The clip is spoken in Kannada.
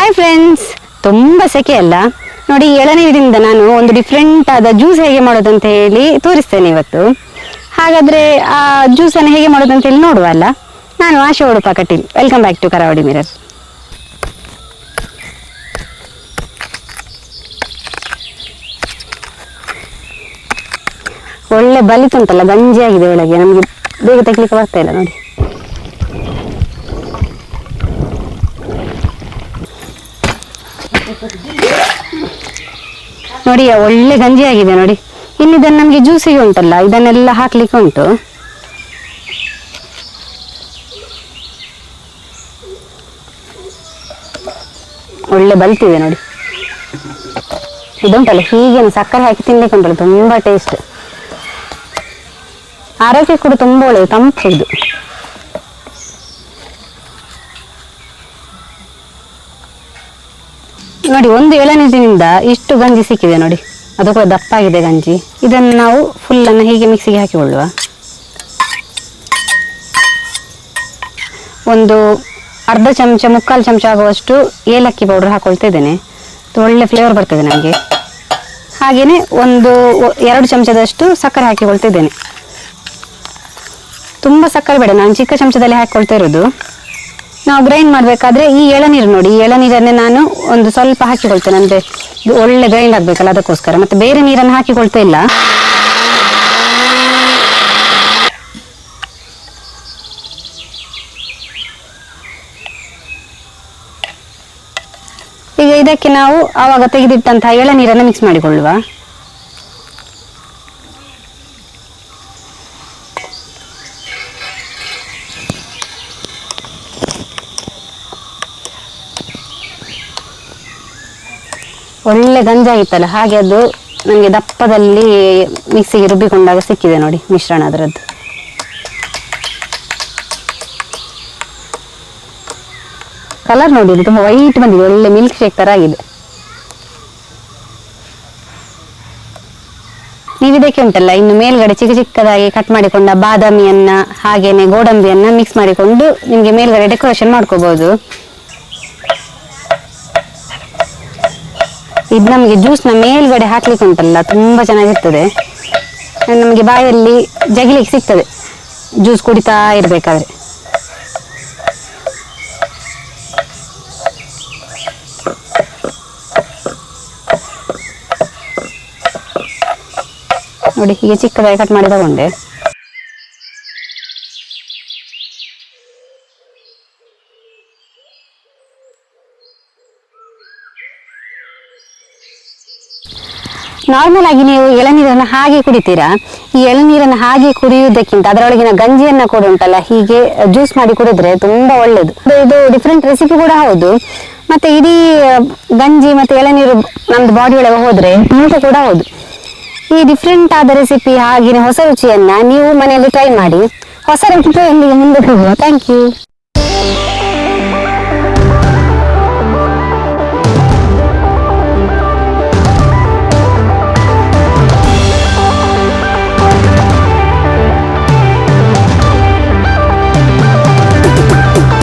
ಹಾಯ್ ಫ್ರೆಂಡ್ಸ್, ತುಂಬ ಸೆಕೆ ಅಲ್ಲ ನೋಡಿ. ಎಳನೀರಿಂದ ನಾನು ಒಂದು ಡಿಫ್ರೆಂಟ್ ಆದ ಜ್ಯೂಸ್ ಹೇಗೆ ಮಾಡೋದಂತ ಹೇಳಿ ತೋರಿಸ್ತೇನೆ ಇವತ್ತು. ಹಾಗಾದ್ರೆ ಆ ಜ್ಯೂಸನ್ನು ಹೇಗೆ ಮಾಡೋದಂತ ಹೇಳಿ ನೋಡುವ ಅಲ್ಲ. ನಾನು Asha Udupa Kateel. Welcome back to Karavali mirror. ಒಳ್ಳೆ ಬಲಿತುಂಟಲ್ಲ, ಗಂಜಿ ಆಗಿದೆ ಒಳಗೆ, ನಮಗೆ ಬೇಗ ತೆಗ್ಲಿಕ್ಕೆ ಬರ್ತಾ ಇಲ್ಲ ನೋಡಿ. ನೋಡಿ ಒಳ್ಳೆ ಗಂಜಿ ಆಗಿದೆ ನೋಡಿ. ಇನ್ನು ಇದನ್ನು ನಮಗೆ ಜ್ಯೂಸಿಗೆ ಉಂಟಲ್ಲ, ಇದನ್ನೆಲ್ಲ ಹಾಕ್ಲಿಕ್ಕೆ ಉಂಟು. ಒಳ್ಳೆ ಬಲ್ತಿದೆ ನೋಡಿ. ಇದುಂಟಲ್ಲ ಹೀಗೇನು ಸಕ್ಕರೆ ಹಾಕಿ ತಿನ್ಲಿಕ್ಕೆ ಉಂಟಲ್ಲ, ತುಂಬಾ ಟೇಸ್ಟ್. ಆರೋಗ್ಯ ಕೂಡ ತುಂಬಾ ಒಳ್ಳೆಯದು, ತಂಪು ಇದು. ನೋಡಿ, ಒಂದು ಎಳನೀರಿನಿಂದ ಇಷ್ಟು ಗಂಜಿ ಸಿಕ್ಕಿದೆ ನೋಡಿ. ಅದು ಕೂಡ ದಪ್ಪಾಗಿದೆ ಗಂಜಿ. ಇದನ್ನು ನಾವು ಫುಲ್ ಅನ್ನು ಹೀಗೆ ಮಿಕ್ಸಿಗೆ ಹಾಕಿಕೊಳ್ಳುವ. ಒಂದು ಅರ್ಧ ಚಮಚ, ಮುಕ್ಕಾಲು ಚಮಚ ಆಗುವಷ್ಟು ಏಲಕ್ಕಿ ಪೌಡರ್ ಹಾಕೊಳ್ತಾ ಇದ್ದೇನೆ. ಒಳ್ಳೆ ಫ್ಲೇವರ್ ಬರ್ತದೆ ನಮಗೆ. ಹಾಗೇನೆ ಒಂದು 2 ಚಮಚದಷ್ಟು ಸಕ್ಕರೆ ಹಾಕಿಕೊಳ್ತಿದ್ದೇನೆ. ತುಂಬ ಸಕ್ಕರೆ ಬೇಡ, ನಾನು ಚಿಕ್ಕ ಚಮಚದಲ್ಲಿ ಹಾಕೊಳ್ತಾ ಇರೋದು. ನಾವು ಗ್ರೈಂಡ್ ಮಾಡಬೇಕಾದ್ರೆ ಈ ಎಳನೀರು ನೋಡಿ, ಈ ಎಳನೀರನ್ನೇ ನಾನು ಒಂದು ಸ್ವಲ್ಪ ಹಾಕಿಕೊಳ್ತೇನೆ. ಅಂದರೆ ಇದು ಒಳ್ಳೆ ಗ್ರೈಂಡ್ ಆಗಬೇಕಲ್ಲ, ಅದಕ್ಕೋಸ್ಕರ. ಮತ್ತೆ ಬೇರೆ ನೀರನ್ನು ಹಾಕಿಕೊಳ್ತಾ ಇಲ್ಲ. ಈಗ ಇದಕ್ಕೆ ನಾವು ಆವಾಗ ತೆಗೆದಿಟ್ಟಂತಹ ಎಳನೀರನ್ನು ಮಿಕ್ಸ್ ಮಾಡಿಕೊಳ್ಳುವ. ಒಳ್ಳೆ ಗಂಜಾಗಿತ್ತಲ್ಲ, ಹಾಗೆ ಅದು ನನಗೆ ದಪ್ಪದಲ್ಲಿ ಮಿಕ್ಸಿಗೆ ರುಬ್ಬಿಕೊಂಡಾಗ ಸಿಕ್ಕಿದೆ ನೋಡಿ ಮಿಶ್ರಣ ಅದರದ್ದು. ಕಲರ್ ನೋಡಿ, ತುಂಬಾ ವೈಟ್ ಬಂದಿದೆ, ಒಳ್ಳೆ ಮಿಲ್ಕ್ ಶೇಕ್ ತರ ಆಗಿದೆ. ನೀವು ಇದಕ್ಕೆ ಉಂಟಲ್ಲ, ಇನ್ನು ಮೇಲ್ಗಡೆ ಚಿಕ್ಕ ಚಿಕ್ಕದಾಗಿ ಕಟ್ ಮಾಡಿಕೊಂಡ ಬಾದಾಮಿಯನ್ನ ಹಾಗೇನೆ ಗೋಡಂಬಿಯನ್ನ ಮಿಕ್ಸ್ ಮಾಡಿಕೊಂಡು ನಿಮ್ಗೆ ಮೇಲ್ಗಡೆ ಡೆಕೋರೇಷನ್ ಮಾಡ್ಕೋಬಹುದು. ಇದು ನಮಗೆ ಜ್ಯೂಸ್ನ ಮೇಲ್ಗಡೆ ಹಾಕ್ಲಿಕ್ಕೆ ಉಂಟಲ್ಲ, ತುಂಬಾ ಚೆನ್ನಾಗಿರ್ತದೆ. ನಮಗೆ ಬಾಯಲ್ಲಿ ಜಗಿಲಿಕ್ಕೆ ಸಿಗ್ತದೆ ಜ್ಯೂಸ್ ಕುಡಿತಾ ಇರ್ಬೇಕಾದ್ರೆ. ನೋಡಿ, ಹೀಗೆ ಚಿಕ್ಕದಾಗಿ ಕಟ್ ಮಾಡಿ ತಗೊಂಡೆ. ನಾರ್ಮಲ್ ಆಗಿ ನೀವು ಎಳನೀರನ್ನು ಹಾಗೆ ಕುಡಿತೀರಾ. ಈ ಎಳನೀರನ್ನು ಹಾಗೆ ಕುಡಿಯುವುದಕ್ಕಿಂತ ಅದರೊಳಗಿನ ಗಂಜಿಯನ್ನ ಕೂಡ ಉಂಟಲ್ಲ, ಹೀಗೆ ಜ್ಯೂಸ್ ಮಾಡಿ ಕುಡಿದ್ರೆ ತುಂಬಾ ಒಳ್ಳೇದು. ಇದು ಡಿಫ್ರೆಂಟ್ ರೆಸಿಪಿ ಕೂಡ ಹೌದು. ಮತ್ತೆ ಇಡೀ ಗಂಜಿ ಮತ್ತೆ ಎಳನೀರು ನಮ್ದು ಬಾಡಿ ಒಳಗೆ ಹೋದ್ರೆ ಊಟ ಕೂಡ ಹೌದು. ಈ ಡಿಫ್ರೆಂಟ್ ಆದ ರೆಸಿಪಿ ಹಾಗೆ ಹೊಸ ರುಚಿಯನ್ನ ನೀವು ಮನೆಯಲ್ಲಿ ಟ್ರೈ ಮಾಡಿ. ಹೊಸ ರೆಸಿಪಿಯೊಂದಿಗೆ ಮುಂದೆ ಹೋಗುವ. Thank you.